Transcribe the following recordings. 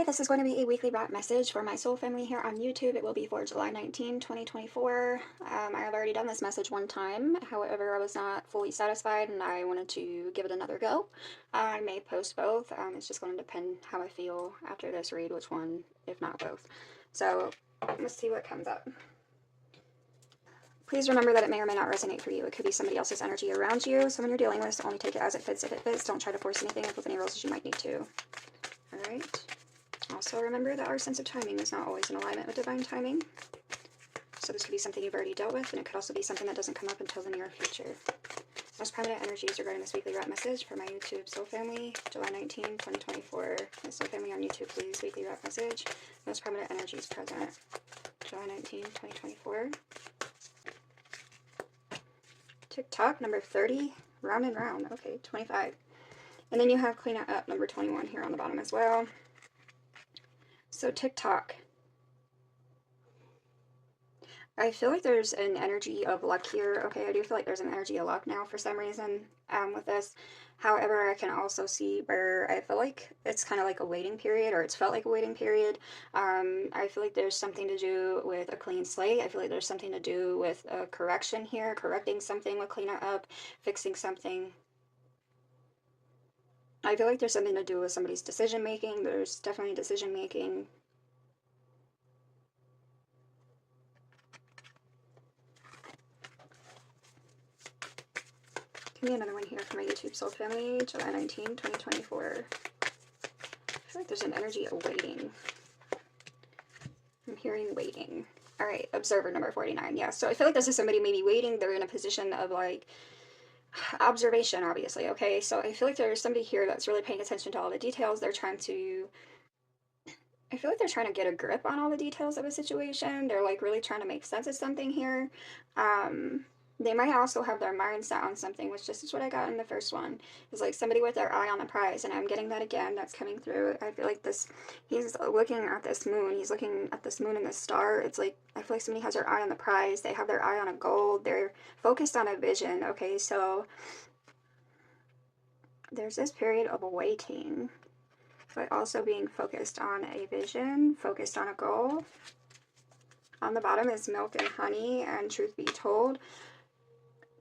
this is going to be a weekly wrap message for my soul family here on YouTube. It will be for July 19, 2024. I have already done this message one time. However, I was not fully satisfied and I wanted to give it another go. I may post both. It's just going to depend how I feel after this read, which one, if not both. So let's see what comes up. Please remember that it may or may not resonate for you. It could be somebody else's energy around you. So when you're dealing with this, only take it as it fits. If it fits, don't try to force anything with any rules as you might need to. Alright. Also remember that our sense of timing is not always in alignment with divine timing. So this could be something you've already dealt with, and it could also be something that doesn't come up until the near future. Most prominent energies regarding this weekly wrap message for my YouTube soul family, July 19, 2024. My soul family on YouTube, please, weekly wrap message. Most prominent energies present, July 19, 2024. TikTok, number 30, round and round. Okay, 25. And then you have clean it up, number 21 here on the bottom as well. So TikTok. I feel like there's an energy of luck here. Okay, I do feel like there's an energy of luck now for some reason with this. However, I can also see where I feel like it's kind of like a waiting period, or it's felt like a waiting period. I feel like there's something to do with a clean slate. I feel like there's something to do with a correction here, correcting something with clean it up, fixing something. I feel like there's something to do with somebody's decision making. There's definitely decision making. Give me another one here for my YouTube soul family, July 19, 2024. I feel like there's an energy of waiting. I'm hearing waiting. Alright, observer number 49. Yeah, so I feel like this is somebody maybe waiting. They're in a position of like observation, obviously. Okay, so I feel like there's somebody here that's really paying attention to all the details. They're trying to, I feel like they're trying to get a grip on all the details of a situation. They're like really trying to make sense of something here. They might also have their mind set on something, which just is what I got in the first one. It's like somebody with their eye on the prize, and I'm getting that again. That's coming through. I feel like this, he's looking at this moon. He's looking at this moon and this star. It's like, I feel like somebody has their eye on the prize. They have their eye on a goal. They're focused on a vision. Okay, so there's this period of waiting, but also being focused on a vision, focused on a goal. On the bottom is milk and honey, and truth be told,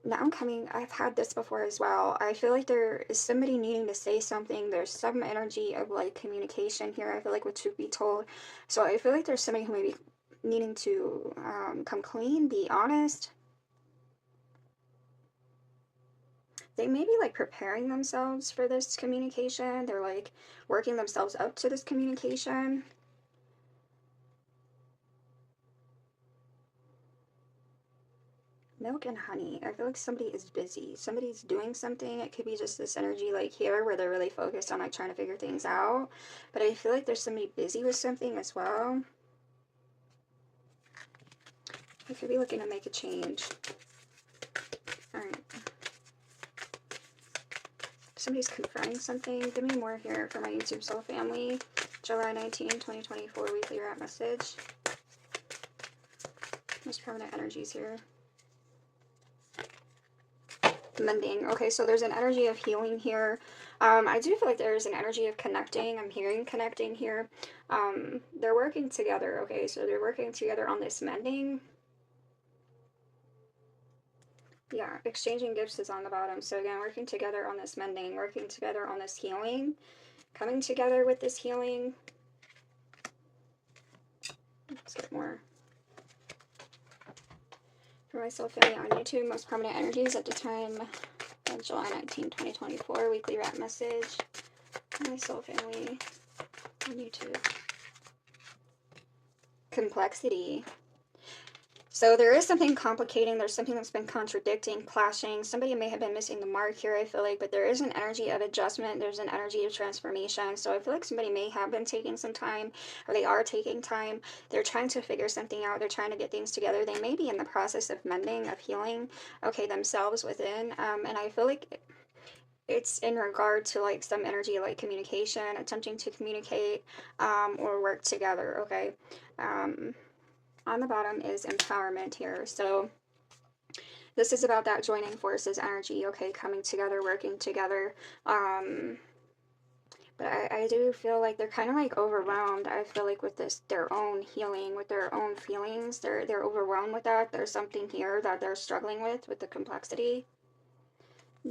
now I'm coming, I've had this before as well. I feel like there is somebody needing to say something. There's some energy of like communication here, I feel like, with truth be told. So I feel like there's somebody who may be needing to come clean, be honest. They may be like preparing themselves for this communication. They're like working themselves up to this communication. Milk and honey. I feel like somebody is busy. Somebody's doing something. It could be just this energy like here where they're really focused on like trying to figure things out. But I feel like there's somebody busy with something as well. I could be looking to make a change. Alright. Somebody's confronting something. Give me more here for my YouTube soul family. July 19, 2024 weekly wrap message. Most permanent energies here. Mending. Okay, so there's an energy of healing here. I do feel like there's an energy of connecting. I'm hearing connecting here. They're working together. Okay, so they're working together on this mending. Yeah, exchanging gifts is on the bottom. So again, working together on this mending, working together on this healing, coming together with this healing. Let's get more. For my soul family on YouTube, most prominent energies at the time of July 19, 2024, weekly wrap message. My soul family on YouTube. Complexity. So there is something complicating. There's something that's been contradicting, clashing. Somebody may have been missing the mark here, I feel like, but there is an energy of adjustment. There's an energy of transformation. So I feel like somebody may have been taking some time, or they are taking time. They're trying to figure something out. They're trying to get things together. They may be in the process of mending, of healing, okay, themselves within. And I feel like it's in regard to like some energy like communication, attempting to communicate or work together, okay? On the bottom is empowerment here. So this is about that joining forces energy, okay, coming together, working together, But I do feel like they're kind of like overwhelmed. I feel like with this, their own healing, with their own feelings, they're overwhelmed with that. There's something here that they're struggling with the complexity.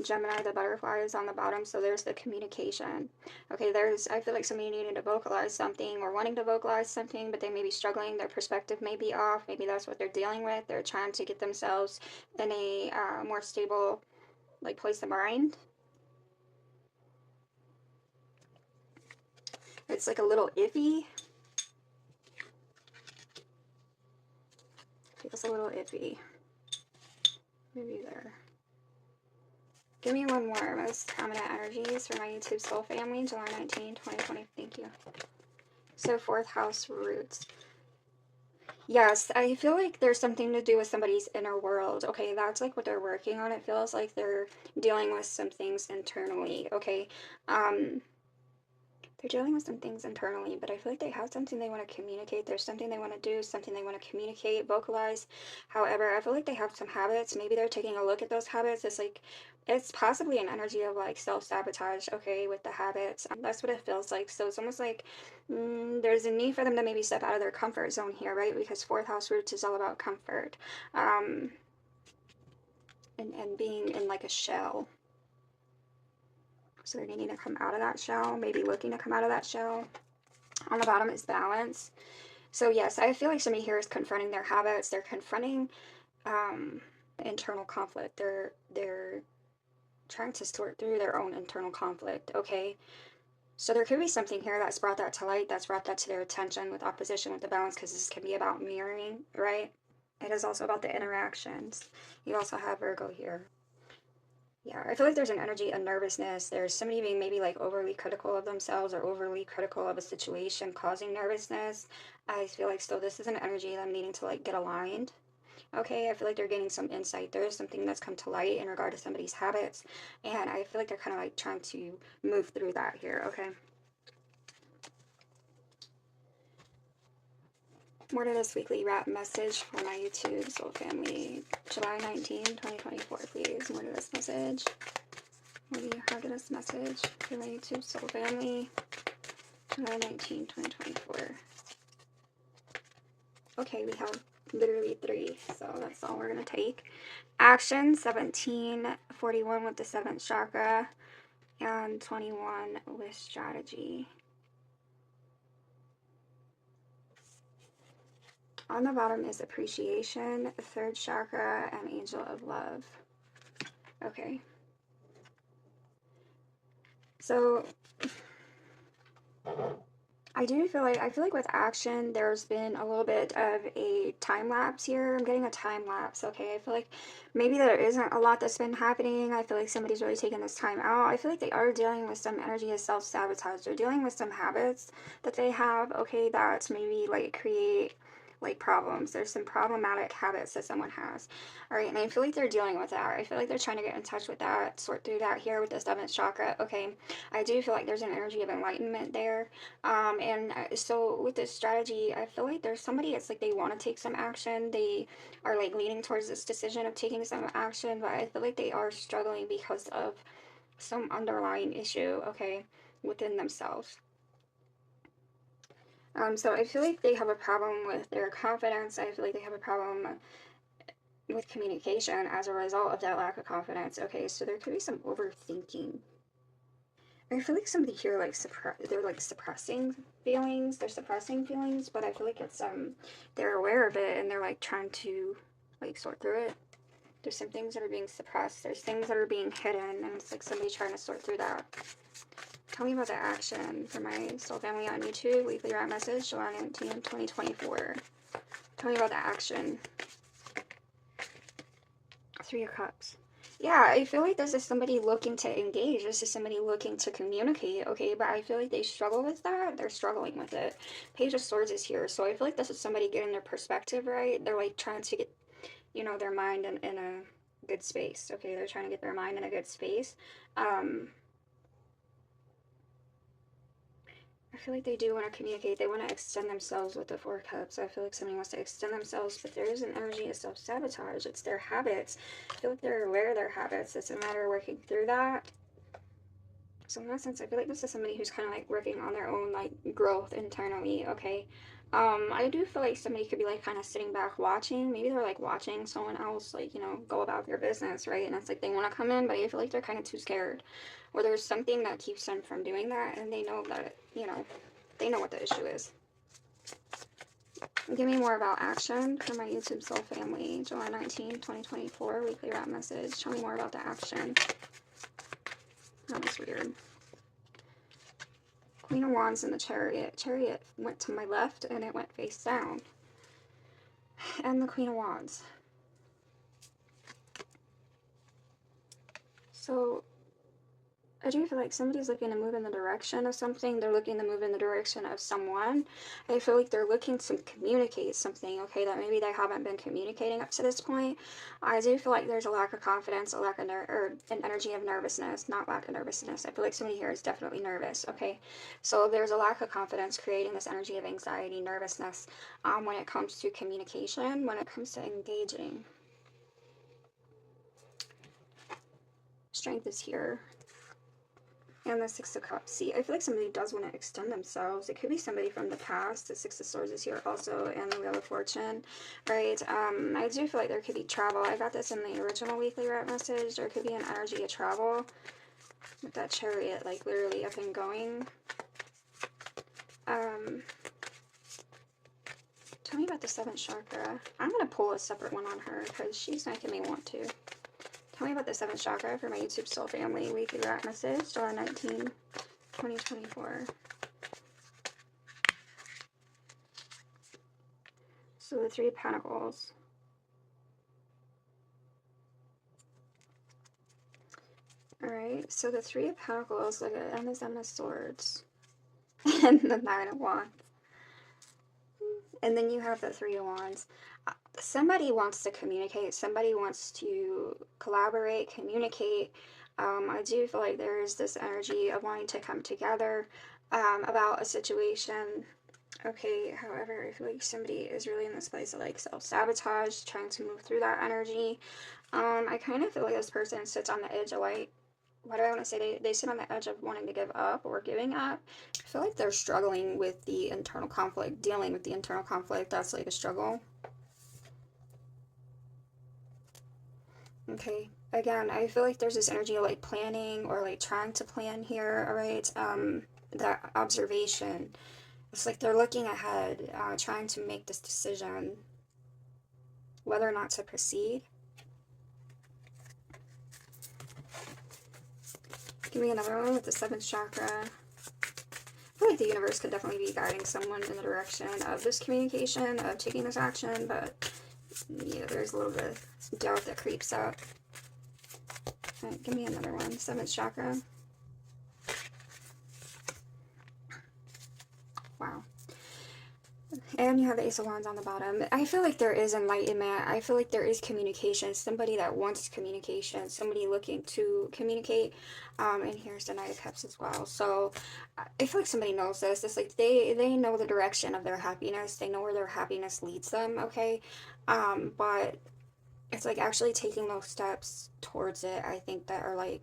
Gemini, the butterfly is on the bottom, so there's the communication. Okay, I feel like somebody needing to vocalize something or wanting to vocalize something, but they may be struggling. Their perspective may be off. Maybe that's what they're dealing with. They're trying to get themselves in a more stable, like, place of mind. It's like a little iffy. Feels a little iffy. Maybe there. Give me one more. Most prominent energies for my YouTube soul family, July 19, 2020. Thank you. So, fourth house roots. Yes, I feel like there's something to do with somebody's inner world. Okay, that's like what they're working on. It feels like they're dealing with some things internally. Okay, um, they're dealing with some things internally, but I feel like they have something they want to communicate. There's something they want to do, something they want to communicate, vocalize. However, I feel like they have some habits. Maybe they're taking a look at those habits. It's like, it's possibly an energy of like self-sabotage, okay, with the habits. That's what it feels like. So it's almost like there's a need for them to maybe step out of their comfort zone here, right? Because fourth house roots is all about comfort. And being in like a shell. So they're needing to come out of that shell, maybe looking to come out of that shell. On the bottom is balance. So yes, I feel like somebody here is confronting their habits. They're confronting internal conflict. They're trying to sort through their own internal conflict, okay? So there could be something here that's brought that to light, that's brought that to their attention with opposition with the balance, because this can be about mirroring, right? It is also about the interactions. You also have Virgo here. Yeah, I feel like there's an energy of nervousness. There's somebody being maybe like overly critical of themselves or overly critical of a situation causing nervousness. I feel like still this is an energy of them needing to like get aligned. Okay, I feel like they're getting some insight. There is something that's come to light in regard to somebody's habits. And I feel like they're kind of like trying to move through that here, okay? More to this weekly wrap message for my YouTube soul family, July 19, 2024, please. More to this message. What do you have to this message for my YouTube soul family, July 19, 2024? Okay, we have literally 3, so that's all we're going to take. Action, 1741 with the 7th chakra, and 21 with strategy. On the bottom is appreciation, 3rd chakra, and angel of love. Okay. So I feel like with action there's been a little bit of a time lapse here. I'm getting a time lapse, okay? I feel like maybe there isn't a lot that's been happening. I feel like somebody's really taking this time out. I feel like they are dealing with some energy of self-sabotage. They're dealing with some habits that they have, okay, that maybe like create like problems. There's some problematic habits that someone has. All right, and I feel like they're dealing with that. I feel like they're trying to get in touch with that, sort through that here with the 7th chakra. Okay, I do feel like there's an energy of enlightenment there. So with this strategy, I feel like there's somebody, it's like they want to take some action. They are like leaning towards this decision of taking some action, but I feel like they are struggling because of some underlying issue, okay, within themselves. So I feel like they have a problem with their confidence. I feel like they have a problem with communication as a result of that lack of confidence. Okay, so there could be some overthinking. I feel like somebody here like they're like suppressing feelings. They're suppressing feelings, but I feel like it's they're aware of it and they're like trying to like sort through it. There's some things that are being suppressed. There's things that are being hidden, and it's like somebody trying to sort through that. Tell me about the action for my soul family on YouTube. Weekly wrap message, July 19, 2024. Tell me about the action. 3 of Cups. Yeah, I feel like this is somebody looking to engage. This is somebody looking to communicate, okay? But I feel like they struggle with that. They're struggling with it. Page of Swords is here. So I feel like this is somebody getting their perspective right. They're like trying to get, you know, their mind in a good space, okay? They're trying to get their mind in a good space. I feel like they do want to communicate. They want to extend themselves with the 4 Cups. I feel like somebody wants to extend themselves, but there is an energy of self-sabotage. It's their habits. I feel like they're aware of their habits. It's a matter of working through that. So in that sense, I feel like this is somebody who's kind of like working on their own like growth internally, okay? I do feel like somebody could be like kind of sitting back watching. Maybe they're like watching someone else like, you know, go about their business, right? And it's like they want to come in, but I feel like they're kind of too scared. Or there's something that keeps them from doing that, and they know that, you know, they know what the issue is. Give me more about action for my YouTube soul family, July 19, 2024, weekly wrap message. Tell me more about the action. That was weird. Queen of Wands in the Chariot. Chariot went to my left and it went face down. And the Queen of Wands. So I do feel like somebody's looking to move in the direction of something. They're looking to move in the direction of someone. I feel like they're looking to communicate something, okay, that maybe they haven't been communicating up to this point. I do feel like there's a lack of confidence, a lack of or an energy of nervousness, not lack of nervousness. I feel like somebody here is definitely nervous, okay? So there's a lack of confidence creating this energy of anxiety, nervousness when it comes to communication, when it comes to engaging. Strength is here. And the Six of Cups. See, I feel like somebody does want to extend themselves. It could be somebody from the past. The Six of Swords is here also, and the Wheel of Fortune, right? I do feel like there could be travel. I got this in the original weekly wrap message. There could be an energy of travel with that Chariot, like literally up and going. Tell me about the 7th chakra. I'm going to pull a separate one on her because she's making me want to. Tell me about the 7th chakra for my YouTube soul family weekly wrap message, July 19, 2024. So the 3 of Pentacles. Alright, so the 3 of Pentacles, look at, and the 7 of Swords. And the 9 of Wands. And then you have the 3 of Wands. Somebody wants to communicate. Somebody wants to collaborate, communicate. I do feel like there is this energy of wanting to come together about a situation. Okay, however, I feel like somebody is really in this place of like self-sabotage, trying to move through that energy. I kind of feel like this person sits on the edge of like, what do I want to say? They sit on the edge of wanting to give up or giving up. I feel like they're struggling with the internal conflict, dealing with the internal conflict. That's like a struggle. Okay, again, I feel like there's this energy of like planning or like trying to plan here, all right? That observation. It's like they're looking ahead, trying to make this decision whether or not to proceed. Give me another one with the 7th chakra. I feel like the universe could definitely be guiding someone in the direction of this communication, of taking this action, but yeah, there's a little bit of doubt that creeps up. All right, give me another one. 7th chakra. Wow. And you have the Ace of Wands on the bottom. I feel like there is enlightenment. I feel like there is communication. Somebody that wants communication. Somebody looking to communicate. And here's the Knight of Cups as well. So I feel like somebody knows this. It's like they know the direction of their happiness. They know where their happiness leads them, okay? But it's like actually taking those steps towards it, I think, that are like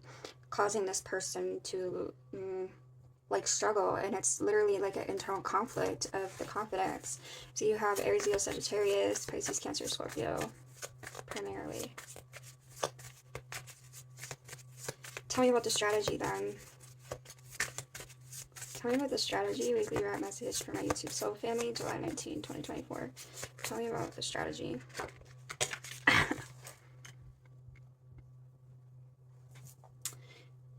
causing this person to like struggle, and it's literally like an internal conflict of the confidence. So you have Aries, Leo, Sagittarius, Pisces, Cancer, Scorpio, primarily. Tell me about the strategy then. Tell me about the strategy, weekly wrap message for my YouTube soul family, July 19, 2024. Tell me about the strategy.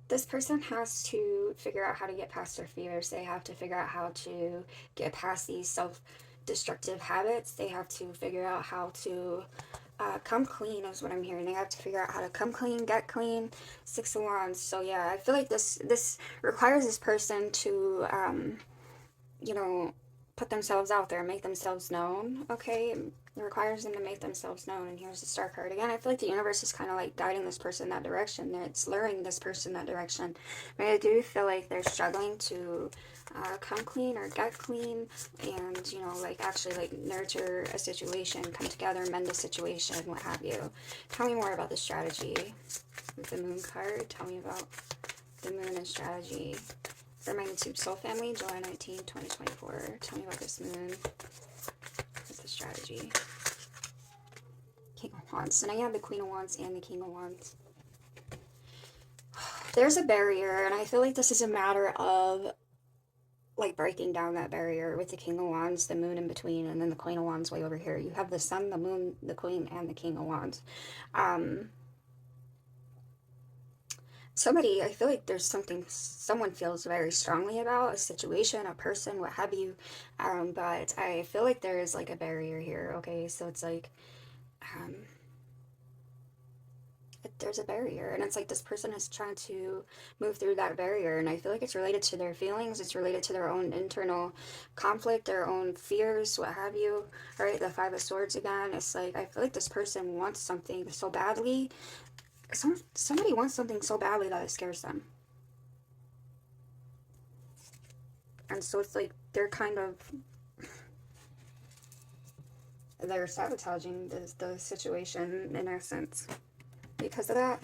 This person has to figure out how to get past their fears. They have to figure out how to get past these self-destructive habits. They have to figure out how to come clean is what I'm hearing. They have to figure out how to come clean, get clean. 6 of Wands. So yeah, I feel like this requires this person to, you know, put themselves out there, make themselves known, okay? It requires them to make themselves known. And here's the Star card. Again, I feel like the universe is kind of like guiding this person that direction. It's luring this person that direction. But I do feel like they're struggling to come clean or get clean and, you know, like actually like nurture a situation, come together, mend a situation, what have you. Tell me more about the strategy with the Moon card. Tell me about the moon and strategy for my YouTube soul family, July 19, 2024. Tell me about this moon. What's the strategy? King of Wands. So now you have the Queen of Wands and the King of Wands. There's a barrier, and I feel like this is a matter of like breaking down that barrier with the King of Wands, the moon in between, and then the Queen of Wands way over here. You have the Sun, the moon, the Queen, and the King of Wands. Somebody, I feel like there's something someone feels very strongly about, a situation, a person, what have you. But I feel like there is like a barrier here, okay? So it's like, there's a barrier, and it's like this person is trying to move through that barrier, and I feel like it's related to their feelings, it's related to their own internal conflict, their own fears, what have you. All right, the Five of Swords again. It's like I feel like this person wants something so badly. Somebody wants something so badly that it scares them, and so it's like they're sabotaging the situation in essence because of that.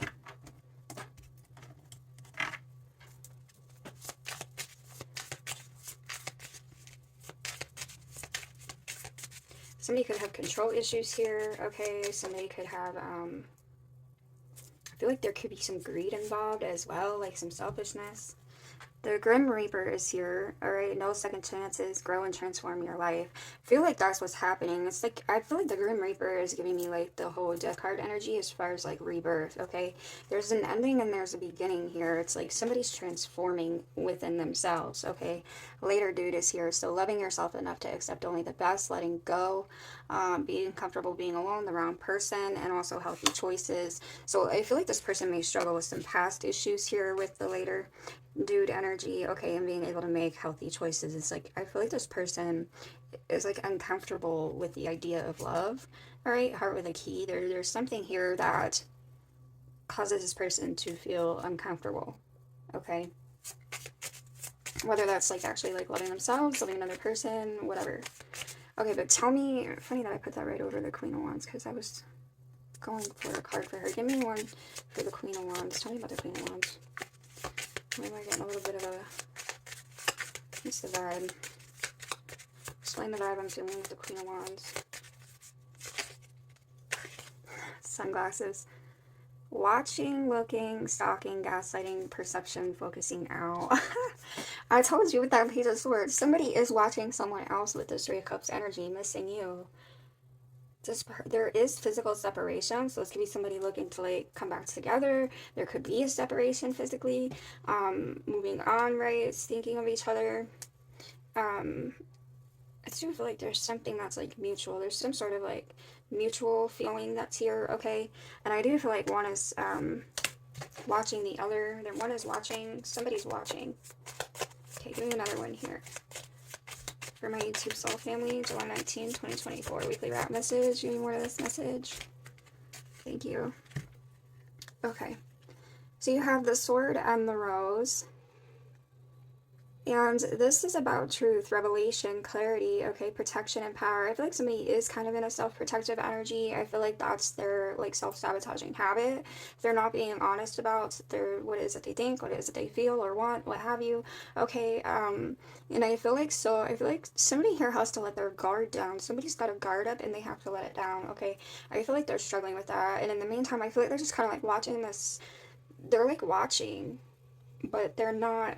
Somebody could have control issues here, okay? Somebody could have, I feel like there could be some greed involved as well, like some selfishness. The Grim Reaper is here, alright? No second chances, grow and transform your life. I feel like that's what's happening. It's like, I feel like the Grim Reaper is giving me like the whole death card energy as far as like rebirth, okay? There's an ending and there's a beginning here. It's like somebody's transforming within themselves, okay? Later dude is here, so loving yourself enough to accept only the best, letting go, being comfortable being alone, the wrong person, and also healthy choices. So I feel like this person may struggle with some past issues here with the later dude energy, okay, and being able to make healthy choices. It's like I feel like this person is like uncomfortable with the idea of love. All right, heart with a key. There's something here that causes this person to feel uncomfortable, okay, whether that's like actually like loving themselves, loving another person, whatever. Okay, but tell me, funny that I put that right over the Queen of Wands because I was going for a card for her. Give me one for the Queen of Wands. Tell me about the Queen of Wands. Why am I getting a little bit of a... What's the vibe? Explain the vibe I'm feeling with the Queen of Wands. Sunglasses. Watching, looking, stalking, gaslighting, perception, focusing out. I told you with that Page of Swords, somebody is watching someone else with this Three of Cups energy, missing you. There is physical separation, so this could be somebody looking to like come back together. There could be a separation physically, moving on, right? Thinking of each other. I do feel like there's something that's like mutual. There's some sort of like mutual feeling that's here, okay? And I do feel like one is watching the other. Then one is watching. Somebody's watching. Okay, give me another one here. For my YouTube soul family, July 19, 2024. Weekly wrap message. Give me more of this message. Thank you. Okay. So you have the sword and the rose. And this is about truth, revelation, clarity, okay, protection and power. I feel like somebody is kind of in a self-protective energy. I feel like that's their like self-sabotaging habit. They're not being honest about what it is that they think, what it is that they feel or want, what have you. Okay, and I feel like somebody here has to let their guard down. Somebody's got a guard up and they have to let it down, okay? I feel like they're struggling with that. And in the meantime, I feel like they're just kind of like watching this. They're like watching, but they're not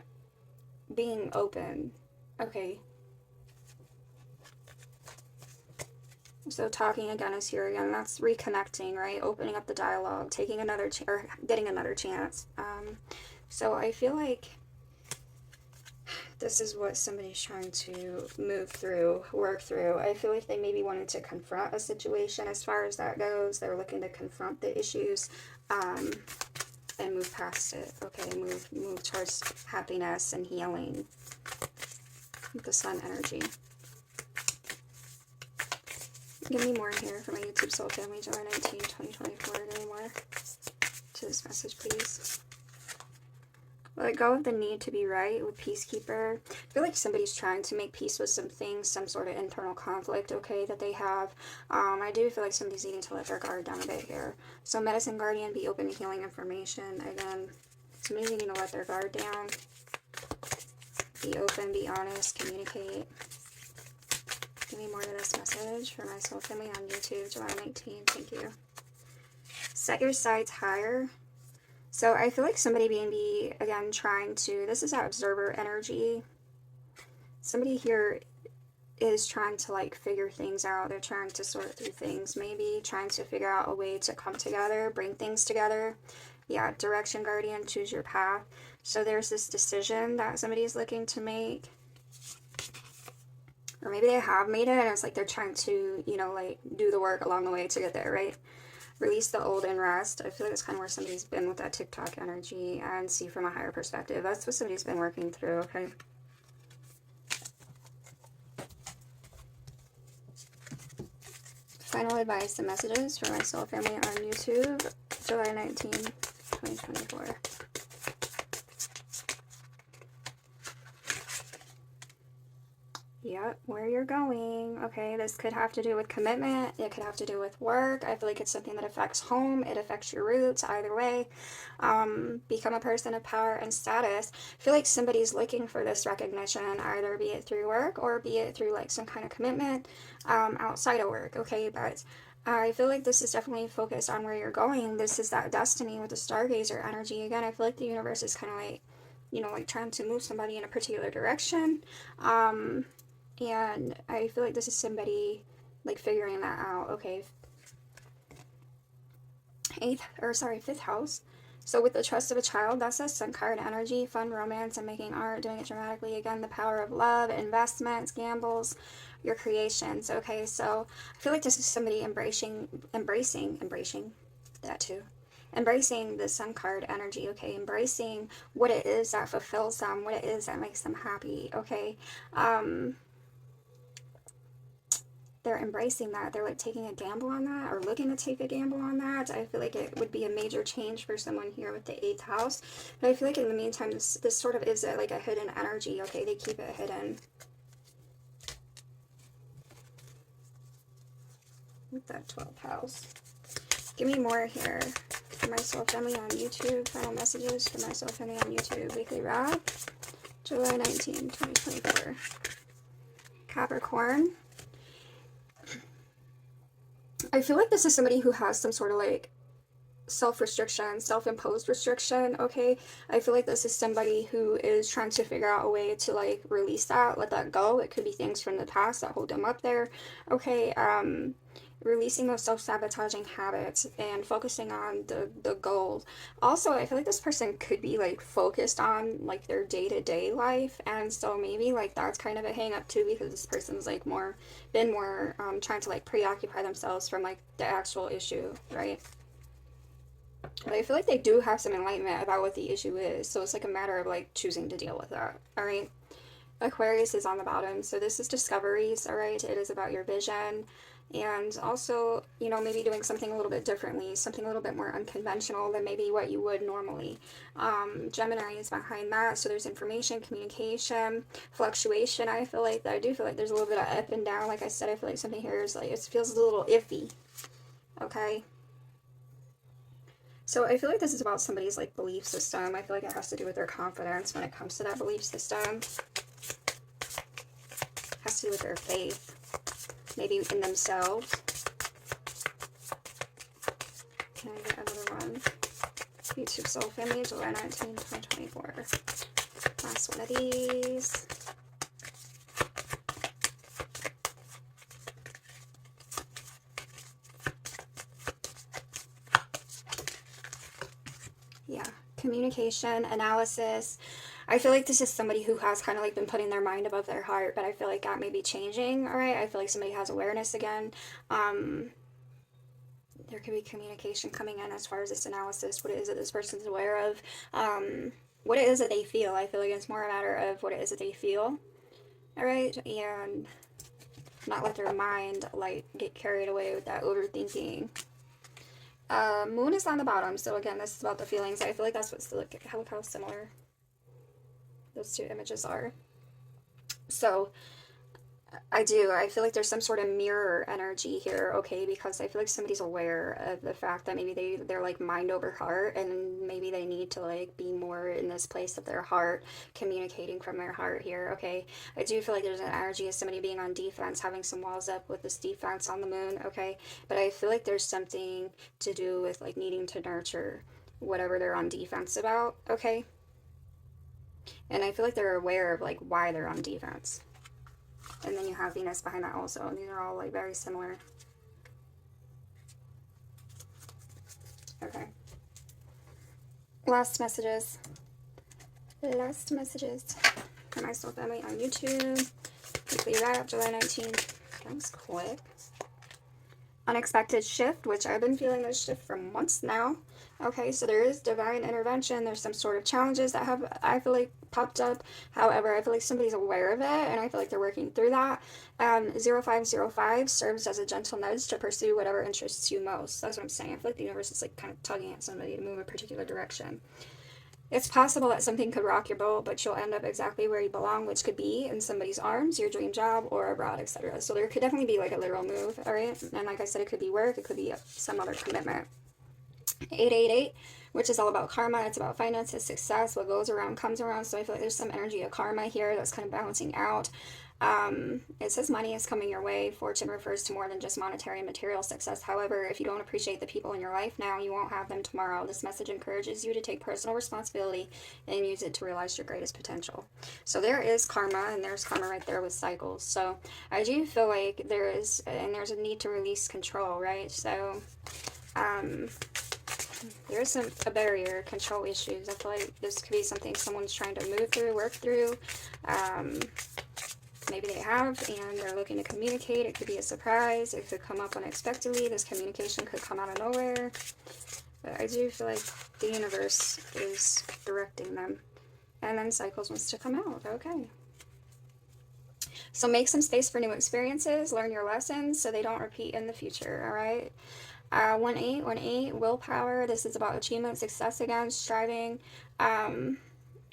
being open, okay? So talking again is here again. That's reconnecting, right? Opening up the dialogue, taking another or getting another chance. So I feel like this is what somebody's trying to move through, work through. I feel like they maybe wanted to confront a situation as far as that goes. They're looking to confront the issues, and move past it, okay? Move towards happiness and healing with the Sun energy. Give me more here for my YouTube soul family, July 19, 2024. Give me more to this message, please. Let go of the need to be right with Peacekeeper. I feel like somebody's trying to make peace with some things, some sort of internal conflict, okay, that they have. I do feel like somebody's needing to let their guard down a bit here. So Medicine Guardian, be open to healing information. Again, Somebody's needing to let their guard down. Be open, be honest, communicate. Give me more of this message for my soul family on YouTube, July 19th. Thank you. Set your sights higher. So I feel like somebody maybe, again, trying to, this is that observer energy. Somebody here is trying to like figure things out. They're trying to sort through things, maybe trying to figure out a way to come together, bring things together. Yeah, direction, guardian, choose your path. So there's this decision that somebody's looking to make. Or maybe they have made it and it's like they're trying to, you know, like do the work along the way to get there, right? Release the old and rest. I feel like that's kind of where somebody's been with that TikTok energy, and see from a higher perspective. That's what somebody's been working through, okay? Final advice and messages for my soul family on YouTube, July 19, 2024. Yep, where you're going. Okay, this could have to do with commitment. It could have to do with work. I feel like it's something that affects home. It affects your roots. Either way, become a person of power and status. I feel like somebody's looking for this recognition, either be it through work or be it through like some kind of commitment outside of work. Okay, but I feel like this is definitely focused on where you're going. This is that destiny with the stargazer energy. Again, I feel like the universe is kind of like, you know, like trying to move somebody in a particular direction. And I feel like this is somebody like figuring that out. Okay. Fifth house. So with the trust of a child, that's a sun card energy, fun, romance, and making art, doing it dramatically. Again, the power of love, investments, gambles, your creations. Okay, so I feel like this is somebody embracing that too. Embracing the sun card energy, okay? Embracing what it is that fulfills them, what it is that makes them happy, okay? They're embracing that. They're like taking a gamble on that, or looking to take a gamble on that. I feel like it would be a major change for someone here with the 8th house. But I feel like in the meantime, this sort of is like a hidden energy, okay? They keep it hidden. With that 12th house. Give me more here for my soul family on YouTube. Final messages for my soul family on YouTube. Weekly wrap. July 19, 2024. Capricorn. I feel like this is somebody who has some sort of like self-restriction, self-imposed restriction, okay? I feel like this is somebody who is trying to figure out a way to like release that, let that go. It could be things from the past that hold them up there, okay? Releasing those self-sabotaging habits and focusing on the goal. Also, I feel like this person could be like focused on like their day-to-day life, and so maybe like that's kind of a hang-up too, because this person's like been more trying to like preoccupy themselves from like the actual issue, right? But I feel like they do have some enlightenment about what the issue is, so it's like a matter of like choosing to deal with that. All right, Aquarius is on the bottom, so this is discoveries. All right, it is about your vision. And also, you know, maybe doing something a little bit differently, something a little bit more unconventional than maybe what you would normally. Gemini is behind that, so there's information, communication, fluctuation. I do feel like there's a little bit of up and down. Like I said, I feel like something here is like, it feels a little iffy, okay? So I feel like this is about somebody's like belief system. I feel like it has to do with their confidence when it comes to that belief system. It has to do with their faith. Maybe in themselves. Can I get another one? YouTube Soul Family, July 19, 2024. Last one of these. Yeah, communication, analysis. I feel like this is somebody who has kind of like been putting their mind above their heart, but I feel like that may be changing, all right? I feel like somebody has awareness again. There could be communication coming in as far as this analysis, what it is that this person's aware of, what it is that they feel. I feel like it's more a matter of what it is that they feel, all right? And not let their mind like get carried away with that overthinking. Moon is on the bottom, so again, this is about the feelings. I feel like that's what's, look how similar those two images are. So I do. I feel like there's some sort of mirror energy here, okay? Because I feel like somebody's aware of the fact that maybe they're like mind over heart, and maybe they need to like be more in this place of their heart, communicating from their heart here, okay? I do feel like there's an energy of somebody being on defense, having some walls up with this defense on the moon, okay? But I feel like there's something to do with like needing to nurture whatever they're on defense about, okay? And I feel like they're aware of like why they're on defense. And then you have Venus behind that also. And these are all like very similar. Okay. Last messages. Last messages for my soul family on YouTube. Weekly wrap, July 19th. That was quick. Unexpected shift, which I've been feeling this shift for months now. Okay, so there is divine intervention. There's some sort of challenges that have, I feel like, popped up. However, I feel like somebody's aware of it, and I feel like they're working through that. 0505 serves as a gentle nudge to pursue whatever interests you most. That's what I'm saying. I feel like the universe is like kind of tugging at somebody to move a particular direction. It's possible that something could rock your boat, but you'll end up exactly where you belong, which could be in somebody's arms, your dream job, or abroad, etc. So there could definitely be like a literal move, all right? And like I said, it could be work, it could be some other commitment. 888, which is all about karma. It's about finances, success. What goes around comes around. So I feel like there's some energy of karma here that's kind of balancing out. It says money is coming your way. Fortune refers to more than just monetary and material success. However, if you don't appreciate the people in your life now, you won't have them tomorrow. This message encourages you to take personal responsibility and use it to realize your greatest potential. So there is karma, and there's karma right there with cycles. So I do feel like there's a need to release control, right? So there's a barrier, control issues. I feel like this could be something someone's trying to move through, work through. Maybe they have, and they're looking to communicate. It could be a surprise. It could come up unexpectedly. This communication could come out of nowhere. But I do feel like the universe is directing them. And then cycles wants to come out. Okay. So make some space for new experiences. Learn your lessons so they don't repeat in the future. All right. 1818, willpower. This is about achievement, success again, striving,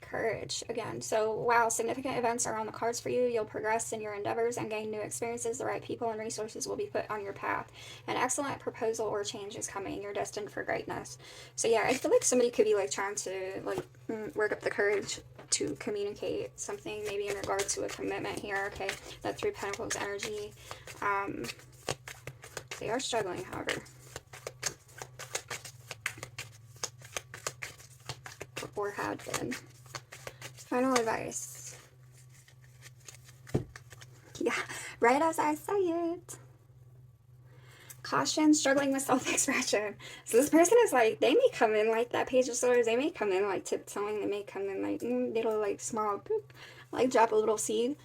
courage again. So wow, significant events are on the cards for you. You'll progress in your endeavors and gain new experiences. The right people and resources will be put on your path. An excellent proposal or change is coming. You're destined for greatness. So yeah, I feel like somebody could be like trying to like work up the courage to communicate something, maybe in regard to a commitment here. Okay, that Three Pentacles energy. They are struggling, however. Or had been. Final advice. Yeah, right as I say it. Caution, struggling with self-expression. So this person is like, they may come in like that Page of Swords. They may come in like tiptoeing. They may come in like little like small, boop, like drop a little seed.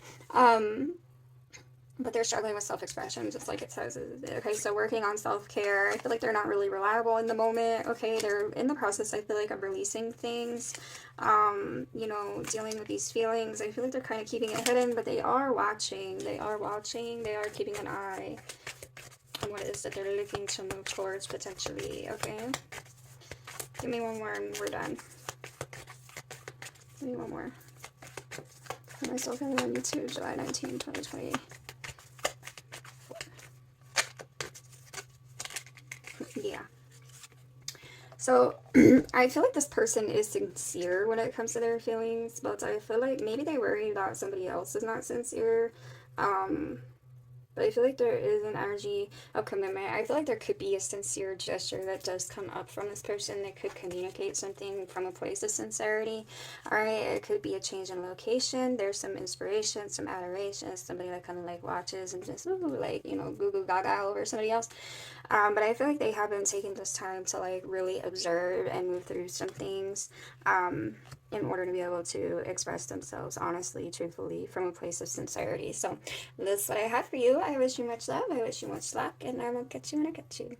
But they're struggling with self-expression, just like it says. Okay, so working on self-care. I feel like they're not really reliable in the moment. Okay, they're in the process, I feel like, of releasing things. You know, dealing with these feelings. I feel like they're kind of keeping it hidden, but they are watching. They are watching. They are keeping an eye on what it is that they're looking to move towards, potentially. Okay? Give me one more and we're done. Give me one more. For myself and on YouTube, July 19, 2020. Yeah. So I feel like this person is sincere when it comes to their feelings, but I feel like maybe they worry that somebody else is not sincere. But I feel like there is an energy of commitment. I feel like there could be a sincere gesture that does come up from this person that could communicate something from a place of sincerity. Alright, it could be a change in location. There's some inspiration, some adoration, somebody that kind of like watches and just like, you know, goo goo gaga over somebody else. But I feel like they have been taking this time to like really observe and move through some things. In order to be able to express themselves honestly, truthfully, from a place of sincerity. So that's what I have for you. I wish you much love. I wish you much luck. And I will catch you when I catch you.